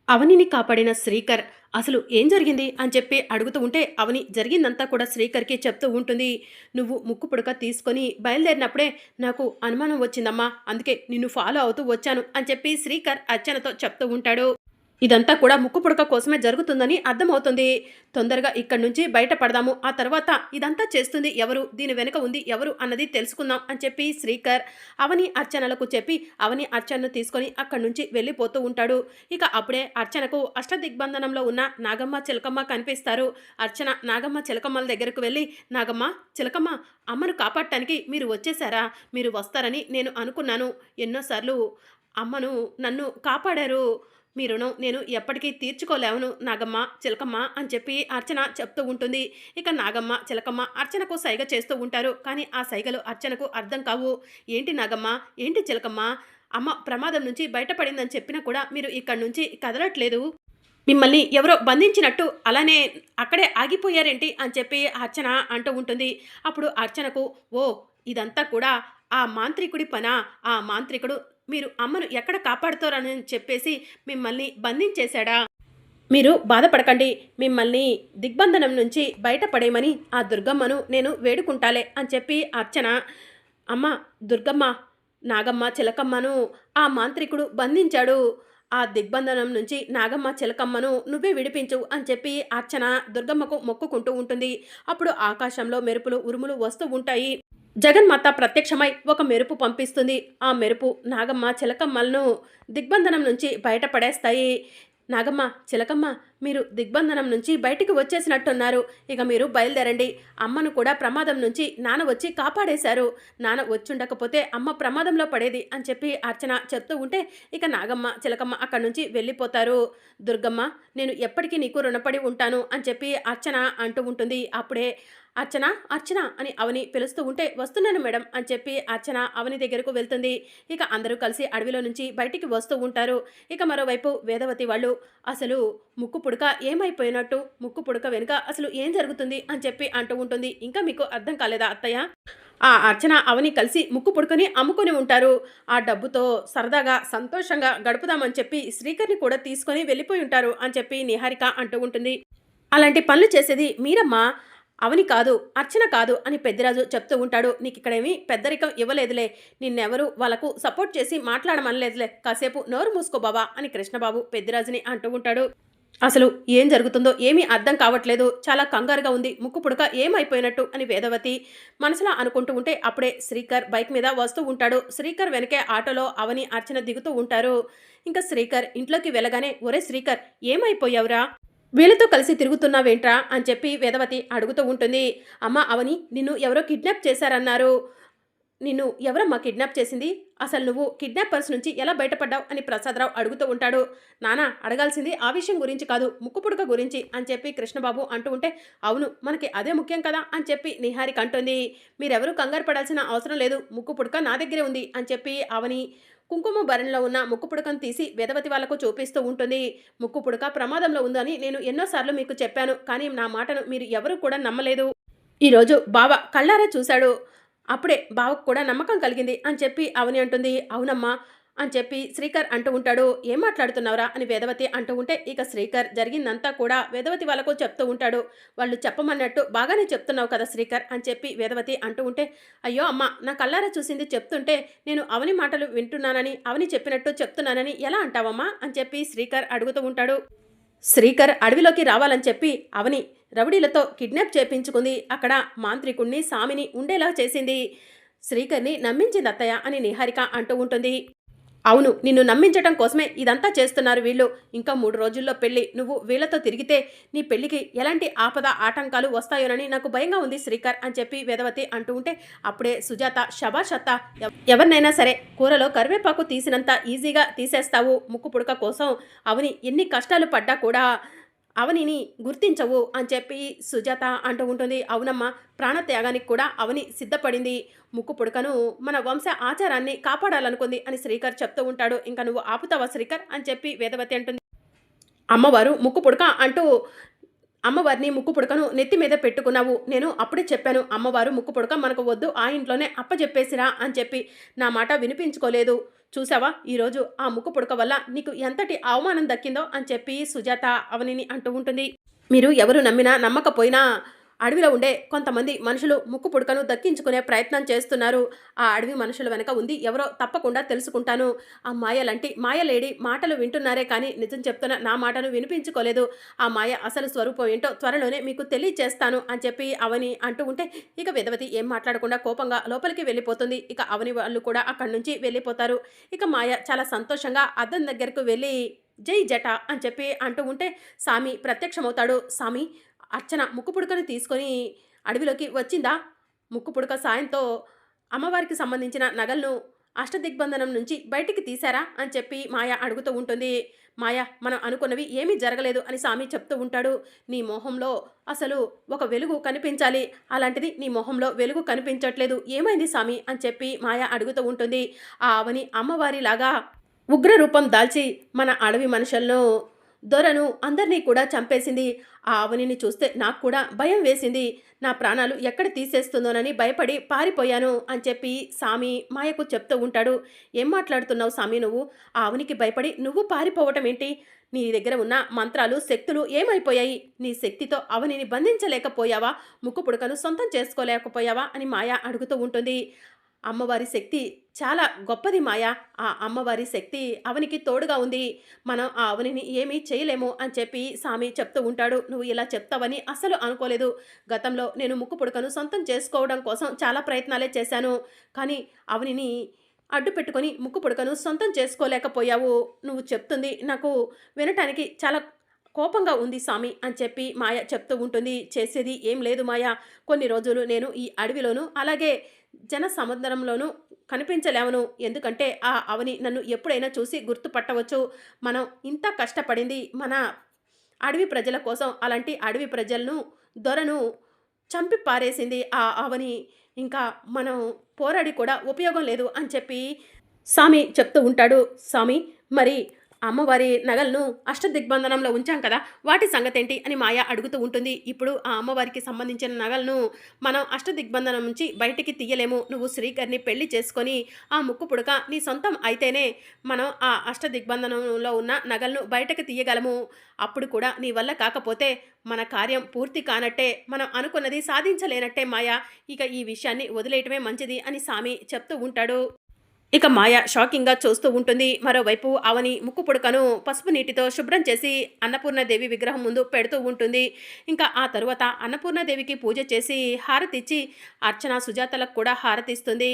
అవనిని కాపాడిన శ్రీకర్ అసలు ఏం జరిగింది అని చెప్పి అడుగుతూ ఉంటే అవని జరిగిందంతా కూడా శ్రీకర్కి చెప్తూ ఉంటుంది. నువ్వు ముక్కు పుడక తీసుకొని బయలుదేరినప్పుడే నాకు అనుమానం వచ్చిందమ్మా, అందుకే నిన్ను ఫాలో అవుతూ వచ్చాను అని చెప్పి శ్రీకర్ అర్చనతో చెప్తూ ఉంటాడు. ఇదంతా కూడా ముక్కు పుడక కోసమే జరుగుతుందని అర్థమవుతుంది. తొందరగా ఇక్కడి నుంచి బయటపడదాము. ఆ తర్వాత ఇదంతా చేస్తుంది ఎవరు, దీని వెనుక ఉంది ఎవరు అన్నది తెలుసుకుందాం అని చెప్పి శ్రీకర్ అవని అర్చనలకు చెప్పి అవని అర్చనను తీసుకొని అక్కడి నుంచి వెళ్ళిపోతూ ఉంటాడు. ఇక అప్పుడే అర్చనకు అష్టదిగ్బంధనంలో ఉన్న నాగమ్మ చిలకమ్మ కనిపిస్తారు. అర్చన నాగమ్మ చిలకమ్మల దగ్గరకు వెళ్ళి, నాగమ్మ చిలకమ్మ, అమ్మను కాపాడటానికి మీరు వచ్చేసారా? మీరు వస్తారని నేను అనుకున్నాను. ఎన్నోసార్లు అమ్మను నన్ను కాపాడారు. మీ రుణం నేను ఎప్పటికీ తీర్చుకోలేవను నాగమ్మ చిలకమ్మ అని చెప్పి అర్చన చెప్తూ ఉంటుంది. ఇక నాగమ్మ చిలకమ్మ అర్చనకు సైగ చేస్తూ ఉంటారు. కానీ ఆ సైగలు అర్చనకు అర్థం కావు. ఏంటి నాగమ్మ, ఏంటి చిలకమ్మ, అమ్మ ప్రమాదం నుంచి బయటపడిందని చెప్పినా కూడా మీరు ఇక్కడి నుంచి కదలట్లేదు. మిమ్మల్ని ఎవరో బంధించినట్టు అలానే అక్కడే ఆగిపోయారేంటి అని చెప్పి అర్చన అంటూ ఉంటుంది. అప్పుడు అర్చనకు, ఓ ఇదంతా కూడా ఆ మాంత్రికుడి పనా? ఆ మాంత్రికుడు మీరు అమ్మను ఎక్కడ కాపాడుతారని చెప్పేసి మిమ్మల్ని బంధించేశాడా? మీరు బాధపడకండి. మిమ్మల్ని దిగ్బంధనం నుంచి బయటపడేయమని ఆ దుర్గమ్మను నేను వేడుకుంటాలే అని చెప్పి అర్చన, అమ్మ దుర్గమ్మ, నాగమ్మ చిలకమ్మను ఆ మాంత్రికుడు బంధించాడు. ఆ దిగ్బంధనం నుంచి నాగమ్మ చిలకమ్మను నువ్వే విడిపించు అని చెప్పి అర్చన దుర్గమ్మకు మొక్కుకుంటూ ఉంటుంది. అప్పుడు ఆకాశంలో మెరుపులు ఉరుములు వస్తూ ఉంటాయి. జగన్మాత ప్రత్యక్షమై ఒక మెరుపు పంపిస్తుంది. ఆ మెరుపు నాగమ్మ చిలకమ్మలను దిగ్బంధనం నుంచి బయటపడేస్తాయి. నాగమ్మ చిలకమ్మ, మీరు దిగ్బంధనం నుంచి బయటికి వచ్చేసినట్టున్నారు. ఇక మీరు బయలుదేరండి. అమ్మను కూడా ప్రమాదం నుంచి నాన్న వచ్చి కాపాడేశారు. నాన్న వచ్చుండకపోతే అమ్మ ప్రమాదంలో పడేది అని చెప్పి అర్చన చెప్తూ ఉంటే ఇక నాగమ్మ చిలకమ్మ అక్కడి నుంచి వెళ్ళిపోతారు. దుర్గమ్మ, నేను ఎప్పటికీ నీకు రుణపడి ఉంటాను అని చెప్పి అర్చన అంటూ ఉంటుంది. అప్పుడే అర్చన అర్చన అని అవని పిలుస్తూ ఉంటే, వస్తున్నాను మేడం అని చెప్పి అర్చన అవని దగ్గరకు వెళ్తుంది. ఇక అందరూ కలిసి అడవిలో నుంచి బయటికి వస్తూ ఉంటారు. ఇక మరోవైపు వేదవతి వాళ్ళు, అసలు ముక్కు పుడక ఏమైపోయినట్టు, ముక్కు పుడక వెనుక అసలు ఏం జరుగుతుంది అని చెప్పి అంటూ ఉంటుంది. ఇంకా మీకు అర్థం కాలేదా అత్తయ్య? ఆ అర్చన అవని కలిసి ముక్కు పుడకని అమ్ముకొని ఉంటారు. ఆ డబ్బుతో సరదాగా సంతోషంగా గడుపుదామని చెప్పి శ్రీకర్ని కూడా తీసుకొని వెళ్ళిపోయి ఉంటారు అని చెప్పి నిహారిక అంటూ ఉంటుంది. అలాంటి పనులు చేసేది మీరమ్మా, అవని కాదు, అర్చన కాదు అని పెద్దిరాజు చెప్తూ ఉంటాడు. నీకు ఇక్కడేమీ పెద్దరికం ఇవ్వలేదులే, నిన్నెవరు వాళ్ళకు సపోర్ట్ చేసి మాట్లాడమనలేదులే, కాసేపు నోరు మూసుకో బాబా అని కృష్ణబాబు పెద్దిరాజుని అంటూ ఉంటాడు. అసలు ఏం జరుగుతుందో ఏమీ అర్థం కావట్లేదు, చాలా కంగారుగా ఉంది, ముక్కు పుడక ఏమైపోయినట్టు అని వేదవతి మనసులో అనుకుంటూ ఉంటే అప్పుడే శ్రీకర్ బైక్ మీద వస్తూ ఉంటాడు. శ్రీకర్ వెనకే ఆటోలో అవని అర్చన దిగుతూ ఉంటారు. ఇంకా శ్రీకర్ ఇంట్లోకి వెళ్ళగానే, ఒరే శ్రీకర్ ఏమైపోయావురా, వీళ్ళతో కలిసి తిరుగుతున్నావేంట్రా అని చెప్పి వేదవతి అడుగుతూ ఉంటుంది. అమ్మ అవని, నిన్ను ఎవరో కిడ్నాప్ చేశారన్నారు. నిన్ను ఎవరమ్మా కిడ్నాప్ చేసింది? అసలు నువ్వు కిడ్నాపర్స్ నుంచి ఎలా బయటపడ్డావు అని ప్రసాదరావు అడుగుతూ ఉంటాడు. నానా అడగాల్సింది ఆ విషయం గురించి కాదు, ముక్కు పుడక గురించి అని చెప్పి కృష్ణబాబు అంటూ ఉంటే, అవును మనకి అదే ముఖ్యం కదా అని చెప్పి నిహారిక అంటుంది. మీరెవరూ కంగారు పడాల్సిన అవసరం లేదు, ముక్కు పుడక నా దగ్గరే ఉంది అని చెప్పి అవని కుంకుమ భరణిలో ఉన్న ముక్కు పుడకను తీసి వేదవతి వాళ్లకు చూపిస్తూ ఉంటుంది. ముక్కు పుడక ప్రమాదంలో ఉందని నేను ఎన్నోసార్లు మీకు చెప్పాను, కానీ నా మాటను మీరు ఎవరూ కూడా నమ్మలేదు. ఈరోజు బావ కళ్ళారా చూశాడు, అప్పుడే బావకు కూడా నమ్మకం కలిగింది అని చెప్పి అవని అంటుంది. అవునమ్మా అని చెప్పి శ్రీకర్ అంటూ ఉంటాడు. ఏం మాట్లాడుతున్నావురా అని వేదవతి అంటూ ఉంటే ఇక శ్రీకర్ జరిగిందంతా కూడా వేదవతి వాళ్ళకు చెప్తూ ఉంటాడు. వాళ్ళు చెప్పమన్నట్టు బాగానే చెప్తున్నావు కదా శ్రీకర్ అని చెప్పి వేదవతి అంటూ ఉంటే, అయ్యో అమ్మ, నా కళ్ళారా చూసింది చెప్తుంటే నేను అవని మాటలు వింటున్నానని, అవని చెప్పినట్టు చెప్తున్నానని ఎలా అంటావమ్మా అని చెప్పి శ్రీకర్ అడుగుతూ ఉంటాడు. శ్రీకర్ అడవిలోకి రావాలని చెప్పి అవని రౌడీలతో కిడ్నాప్ చేపించుకుంది. అక్కడ మాంత్రికుణ్ణి సామిని ఉండేలా చేసింది. శ్రీకర్ని నమ్మించింది అత్తయ్య అని నిహారిక అంటూ ఉంటుంది. అవును, నిన్ను నమ్మించటం కోసమే ఇదంతా చేస్తున్నారు వీళ్ళు. ఇంకా 3 రోజుల్లో పెళ్లి, నువ్వు వీళ్లతో తిరిగితే నీ పెళ్లికి ఎలాంటి ఆపద ఆటంకాలు వస్తాయోనని నాకు భయంగా ఉంది శ్రీకర్ అని చెప్పి వేదవతి అంటూ ఉంటే అప్పుడే సుజాత, శభాష్ అత్త, ఎవరినైనా సరే కూరలో కరివేపాకు తీసినంత ఈజీగా తీసేస్తావు, ముక్కు పుడక కోసం అవని ఎన్ని కష్టాలు పడ్డా కూడా అవనిని గుర్తించవు అని చెప్పి సుజాత అంటూ ఉంటుంది. అవునమ్మా, ప్రాణత్యాగానికి కూడా అవని సిద్ధపడింది, ముక్కు పుడకను మన వంశ ఆచారాన్ని కాపాడాలనుకుంది అని శ్రీకర్ చెప్తూ ఉంటాడు. ఇంకా నువ్వు ఆపుతావా శ్రీకర్ అని చెప్పి వేదవతి అంటుంది. అమ్మవారు ముక్కు పుడక అంటూ అమ్మవారిని ముక్కు పుడకను నెత్తి మీద పెట్టుకున్నావు, నేను అప్పుడే చెప్పాను అమ్మవారు ముక్కు పుడక మనకు వద్దు, ఆ ఇంట్లోనే అప్పచెప్పేసిరా అని చెప్పి నా మాట వినిపించుకోలేదు. చూసావా ఈరోజు ఆ ముక్కు పుడక వల్ల నీకు ఎంతటి అవమానం దక్కిందో అని చెప్పి సుజాత అవనిని అంటూ ఉంటుంది. మీరు ఎవరు నమ్మినా నమ్మకపోయినా అడవిలో ఉండే కొంతమంది మనుషులు ముక్కు పుడకను దక్కించుకునే ప్రయత్నం చేస్తున్నారు. ఆ అడవి మనుషుల వెనక ఉంది ఎవరో తప్పకుండా తెలుసుకుంటాను. ఆ మాయలంటి మాయలేడి మాటలు వింటున్నారే కానీ నిజం చెప్తున్న నా మాటను వినిపించుకోలేదు. ఆ మాయ అసలు స్వరూపం ఏంటో త్వరలోనే మీకు తెలియచేస్తాను అని చెప్పి అవని అంటూ ఉంటే ఇక వేదవతి ఏం మాట్లాడకుండా కోపంగా లోపలికి వెళ్ళిపోతుంది. ఇక అవని వాళ్ళు కూడా అక్కడి నుంచి వెళ్ళిపోతారు. ఇక మాయ చాలా సంతోషంగా అద్దం దగ్గరకు వెళ్ళి జై జట అని చెప్పి అంటూ ఉంటే సామి ప్రత్యక్షమవుతాడు. సామి, అర్చన ముక్కు పుడకను తీసుకొని అడవిలోకి వచ్చిందా? ముక్కు పుడక సాయంతో అమ్మవారికి సంబంధించిన నగలను అష్టదిగ్బంధనం నుంచి బయటికి తీశారా అని చెప్పి మాయ అడుగుతూ ఉంటుంది. మాయ, మనం అనుకున్నవి ఏమీ జరగలేదు అని సామి చెప్తూ ఉంటాడు. నీ మొహంలో అసలు ఒక వెలుగు కనిపించాలి, అలాంటిది నీ మొహంలో వెలుగు కనిపించట్లేదు, ఏమైంది సామి అని చెప్పి మాయ అడుగుతూ ఉంటుంది. ఆ అవని అమ్మవారిలాగా ఉగ్ర రూపం దాల్చి మన అడవి మనుషులను దొరను అందరినీ కూడా చంపేసింది. ఆ అవనిని చూస్తే నాకు కూడా భయం వేసింది. నా ప్రాణాలు ఎక్కడ తీసేస్తుందోనని భయపడి పారిపోయాను అని చెప్పి సామి మాయకు చెప్తూ ఉంటాడు. ఏం మాట్లాడుతున్నావు సామి నువ్వు? ఆ అవనికి భయపడి నువ్వు పారిపోవటం ఏంటి? నీ దగ్గర ఉన్న మంత్రాలు శక్తులు ఏమైపోయాయి? నీ శక్తితో అవనిని బంధించలేకపోయావా? ముక్కు పుడకను సొంతం చేసుకోలేకపోయావా అని మాయ అడుగుతూ ఉంటుంది. అమ్మవారి శక్తి చాలా గొప్పది మాయ. ఆ అమ్మవారి శక్తి అవనికి తోడుగా ఉంది. మనం ఆ అవనిని ఏమీ చేయలేము అని చెప్పి సామి చెప్తూ ఉంటాడు. నువ్వు ఇలా చెప్తావని అస్సలు అనుకోలేదు. గతంలో నేను ముక్కు పుడకను సొంతం చేసుకోవడం కోసం చాలా ప్రయత్నాలే చేశాను. కానీ అవనిని అడ్డు పెట్టుకొని ముక్కు పుడకను సొంతం చేసుకోలేకపోయావు. నువ్వు చెప్తుంది నాకు వినటానికి చాలా కోపంగా ఉంది సామి అని చెప్పి మాయ చెప్తూ ఉంటుంది. చేసేది ఏం లేదు మాయ. కొన్ని రోజులు నేను ఈ అడవిలోనూ అలాగే జన సముద్రంలోనూ కనిపించలేవను. ఎందుకంటే ఆ అవని నన్ను ఎప్పుడైనా చూసి గుర్తుపట్టవచ్చు. మనం ఇంత కష్టపడింది మన అడవి ప్రజల కోసం. అలాంటి అడవి ప్రజలను దొరను చంపి పారేసింది ఆ అవని. ఇంకా మనం పోరాడి కూడా ఉపయోగం లేదు అని చెప్పి సామి చెప్తూ ఉంటాడు. సామి, మరి అమ్మవారి నగలను అష్టదిగ్బంధనంలో ఉంచాం కదా, వాటి సంగతేంటి అని మాయ అడుగుతూ ఉంటుంది. ఇప్పుడు ఆ అమ్మవారికి సంబంధించిన నగలను మనం అష్టదిగ్బంధనం నుంచి బయటికి తీయలేము. నువ్వు శ్రీకర్ని పెళ్లి చేసుకొని ఆ ముక్కు పుడక నీ సొంతం అయితేనే మనం ఆ అష్టదిగ్బంధనంలో ఉన్న నగలను బయటకు తీయగలము. అప్పుడు కూడా నీ వల్ల కాకపోతే మన కార్యం పూర్తి కానట్టే, మనం అనుకున్నది సాధించలేనట్టే మాయ. ఇక ఈ విషయాన్ని వదిలేయటమే మంచిది అని సామి చెప్తూ ఉంటాడు. ఇక మాయ షాకింగ్గా చూస్తూ ఉంటుంది. మరోవైపు అవని ముక్కు పుడకను పసుపు నీటితో శుభ్రం చేసి అన్నపూర్ణదేవి విగ్రహం ముందు పెడుతూ ఉంటుంది. ఇంకా ఆ తరువాత అన్నపూర్ణదేవికి పూజ చేసి హారతిచ్చి అర్చన సుజాతలకు కూడా హారతిస్తుంది.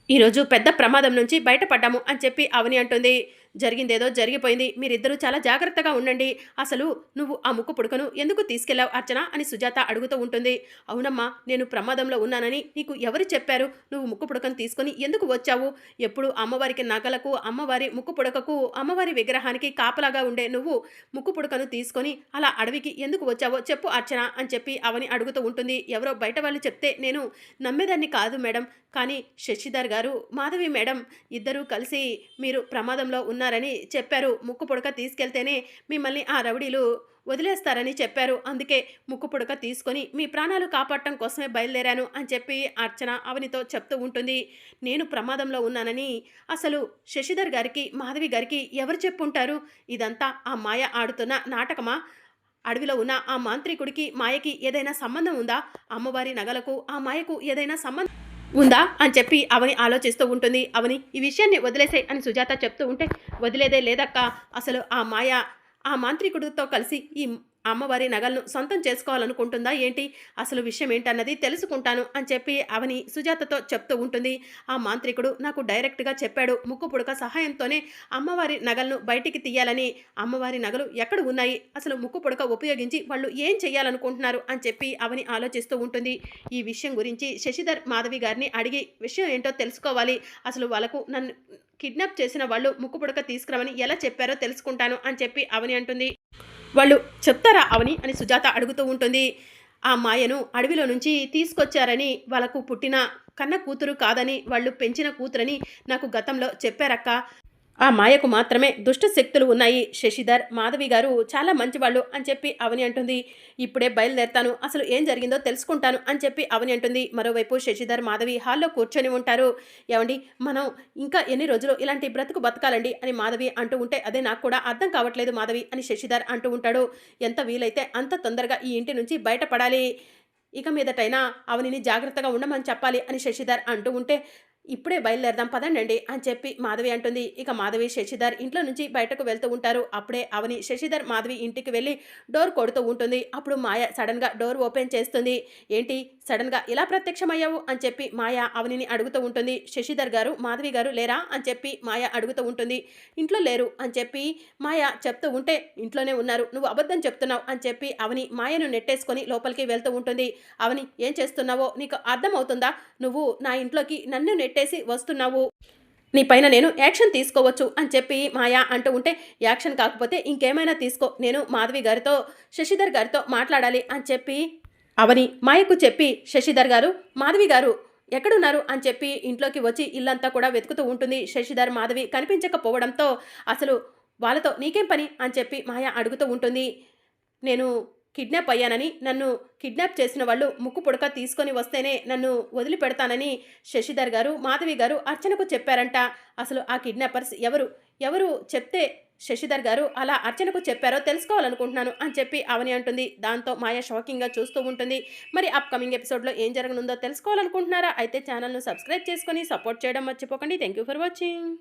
ఈరోజు పెద్ద ప్రమాదం నుంచి బయటపడ్డాము అని చెప్పి అవని అంటుంది. జరిగిందేదో జరిగిపోయింది, మీరిద్దరూ చాలా జాగ్రత్తగా ఉండండి. అసలు నువ్వు ఆ ముక్కు పుడకను ఎందుకు తీసుకెళ్లావు అర్చన అని సుజాత అడుగుతూ ఉంటుంది. అవునమ్మా, నేను ప్రమాదంలో ఉన్నానని నీకు ఎవరు చెప్పారు? నువ్వు ముక్కు పుడకను తీసుకొని ఎందుకు వచ్చావు? ఎప్పుడు అమ్మవారికి నగలకు, అమ్మవారి ముక్కు పుడకకు, అమ్మవారి విగ్రహానికి కాపలాగా ఉండే నువ్వు ముక్కు పుడకను తీసుకొని అలా అడవికి ఎందుకు వచ్చావో చెప్పు అర్చన అని చెప్పి అవని అడుగుతూ ఉంటుంది. ఎవరో బయట వాళ్ళు చెప్తే నేను నమ్మేదాన్ని కాదు మేడం, కానీ శశిధర్ గారు, మాధవి మేడం ఇద్దరూ కలిసి మీరు ప్రమాదంలో ఉన్నారని చెప్పారు. ముక్కు పుడక తీసుకెళ్తేనే మిమ్మల్ని ఆ రౌడీలు వదిలేస్తారని చెప్పారు. అందుకే ముక్కు పుడక తీసుకొని మీ ప్రాణాలు కాపాడటం కోసమే బయలుదేరాను అని చెప్పి అర్చన అవనితో చెప్తూ ఉంటుంది. నేను ప్రమాదంలో ఉన్నానని అసలు శశిధర్ గారికి, మాధవి గారికి ఎవరు చెప్పుంటారు? ఇదంతా ఆ మాయ ఆడుతున్న నాటకమా? అడవిలో ఉన్న ఆ మాంత్రికుడికి మాయకి ఏదైనా సంబంధం ఉందా? అమ్మవారి నగలకు ఆ మాయకు ఏదైనా సంబంధం ఉందా అని చెప్పి అవని ఆలోచిస్తూ ఉంటుంది. అవని, ఈ విషయాన్ని వదిలేసే అని సుజాత చెప్తూ ఉంటే, వదిలేదే లేదక్క, అసలు ఆ మాయ ఆ మాంత్రికుడితో కలిసి ఈ అమ్మవారి నగలను సొంతం చేసుకోవాలనుకుంటుందా ఏంటి? అసలు విషయం ఏంటన్నది తెలుసుకుంటాను అని చెప్పి అవని సుజాతతో చెప్తూ ఉంటుంది. ఆ మాంత్రికుడు నాకు డైరెక్ట్గా చెప్పాడు, ముక్కు పుడక సహాయంతోనే అమ్మవారి నగలను బయటికి తీయాలని. అమ్మవారి నగలు ఎక్కడ ఉన్నాయి? అసలు ముక్కు పుడక ఉపయోగించి వాళ్ళు ఏం చేయాలనుకుంటున్నారు అని చెప్పి అవని ఆలోచిస్తూ ఉంటుంది. ఈ విషయం గురించి శశిధర్ మాధవి గారిని అడిగి విషయం ఏంటో తెలుసుకోవాలి. అసలు వాళ్ళకు నన్ను కిడ్నాప్ చేసిన వాళ్ళు ముక్కు పుడక తీసుకురమని ఎలా చెప్పారో తెలుసుకుంటాను అని చెప్పి అవని అంటుంది. వాళ్ళు చెప్తారా అవని అని సుజాత అడుగుతూ ఉంటుంది. ఆ మాయను అడవిలో నుంచి తీసుకొచ్చారని, వాళ్ళకు పుట్టిన కన్న కూతురు కాదని, వాళ్ళు పెంచిన కూతురని నాకు గతంలో చెప్పారక్క. ఆ మాయకు మాత్రమే దుష్ట శక్తులు ఉన్నాయి. శశిధర్, మాధవి గారు చాలా మంచివాళ్ళు అని చెప్పి అవని అంటుంది. ఇప్పుడే బయలుదేరతాను. అసలు ఏం జరిగిందో తెలుసుకుంటాను అని చెప్పి అవని అంటుంది. మరోవైపు శశిధర్, మాధవి హాల్‌లో కూర్చొని ఉంటారు. ఏవండీ మనం ఇంకా ఎన్ని రోజులు ఇలాంటి బ్రతుకు బతకాలండి అని మాధవి అంటూ ఉంటే, అదే నాకు కూడా అర్థం కావట్లేదు మాధవి అని శశిధర్ అంటూ ఉంటాడు. ఎంత వీలైతే అంత తొందరగా ఈ ఇంటి నుంచి బయటపడాలి. ఇక మీదటైనా అవనిని జాగ్రత్తగా ఉండమని చెప్పాలి అని శశిధర్ అంటూ ఉంటే, ఇప్పుడే బయలుదేరదాం పదండండి అని చెప్పి మాధవి అంటుంది. ఇక మాధవి, శశిధర్ ఇంట్లో నుంచి బయటకు వెళ్తూ ఉంటారు. అప్పుడే అవని శశిధర్, మాధవి ఇంటికి వెళ్ళి డోర్ కొడుతూ ఉంటుంది. అప్పుడు మాయ సడన్‌గా డోర్ ఓపెన్ చేస్తుంది. ఏంటి సడన్‌గా ఇలా ప్రత్యక్షమయ్యావు అని చెప్పి మాయ అవనిని అడుగుతూ ఉంటుంది. శశిధర్ గారు, మాధవి గారు లేరా అని చెప్పి మాయ అడుగుతూ ఉంటుంది. ఇంట్లో లేరు అని చెప్పి మాయ చెప్తూ ఉంటే, ఇంట్లోనే ఉన్నారు, నువ్వు అబద్ధం చెప్తున్నావు అని చెప్పి అవని మాయను నెట్టేసుకొని లోపలికి వెళ్తూ ఉంటుంది. అవని ఏం చేస్తున్నావో నీకు అర్థమవుతుందా? నువ్వు నా ఇంట్లోకి నన్ను నెట్టేసి వస్తున్నావు. నీ పైన నేను యాక్షన్ తీసుకోవచ్చు అని చెప్పి మాయ అంటూ ఉంటే, యాక్షన్ కాకపోతే ఇంకేమైనా తీసుకో. నేను మాధవి గారితో, శశిధర్ గారితో మాట్లాడాలి అని చెప్పి అవని మాయకు చెప్పి, శశిధర్ గారు, మాధవి గారు ఎక్కడున్నారు అని చెప్పి ఇంట్లోకి వచ్చి ఇల్లంతా కూడా వెతుకుతూ ఉంటుంది. శశిధర్, మాధవి కనిపించకపోవడంతో అసలు వాళ్ళతో నీకేం పని అని చెప్పి మాయ అడుగుతూ ఉంటుంది. నేను కిడ్నాప్ అయ్యానని, నన్ను కిడ్నాప్ చేసిన వాళ్ళు ముక్కు పుడక తీసుకొని వస్తేనే నన్ను వదిలిపెడతానని శశిధర్ గారు, మాధవి గారు అర్చనకు చెప్పారంట. అసలు ఆ కిడ్నాపర్స్ ఎవరు? ఎవరు చెప్తే శశిధర్ గారు అలా అర్చనకు చెప్పారో తెలుసుకోవాలనుకుంటున్నాను అని చెప్పి అవని అంటుంది. దాంతో మాయ షాకింగ్‌గా చూస్తూ ఉంటుంది. మరి అప్‌కమింగ్ ఎపిసోడ్‌లో ఏం జరగనుందో తెలుసుకోవాలనుకుంటున్నారా? అయితే ఛానల్‌ను సబ్స్క్రైబ్ చేసుకొని సపోర్ట్ చేయడం మర్చిపోకండి. Thank you for watching.